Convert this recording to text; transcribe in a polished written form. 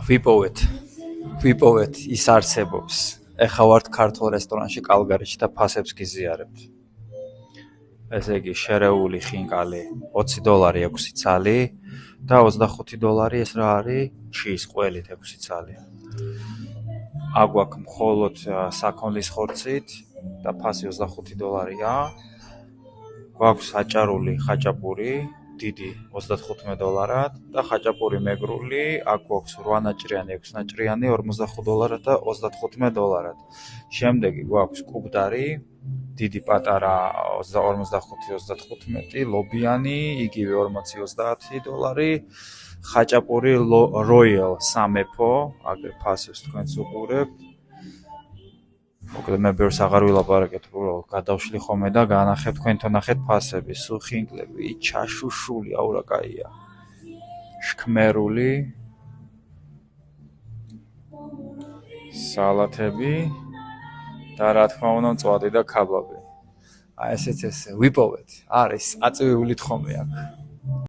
ვიპოვეთ ის არსებობს. ეხლა ვართ ქართულ რესტორანში კალგარიში და ფასებს გიზიარებთ. ესე იგი შერეული ხინკალი $20 6 ცალი და $25 ეს რა არის? ჩის ყველით 6 ცალი. აგვაქვს მხოლოდ საქონლის ხორცით და ფასი $25-ია. გვაქვს აჭარული ხაჭაპური დიდი $35 და ხაჭაპური მეგრული აქ გვაქვს 8 ნაჭრიანი 6 ნაჭრიანი $45 და $35. შემდეგი გვაქვს კუბდარი დიდი პატარა 45-35 ლობიანი იგივე $40-30 ხაჭაპური როიალ სამეფო აგერ ფასებს თქვენც უყურებთ. მოკლედ მე ბევრს აღარ ვილაპარაკეთ, უბრალოდ გადავშლი ხოლმე და განახებ თქვენთან ნახეთ ფასები, სუხინკლები, ჩაშუშული, აუ რა კაია. შქმერული სალათები და რა თქმა უნდა მწვადი და ქაბაბი. აი ესეც ვიპოვეთ. არის აწვიულით ხოლმე აქ.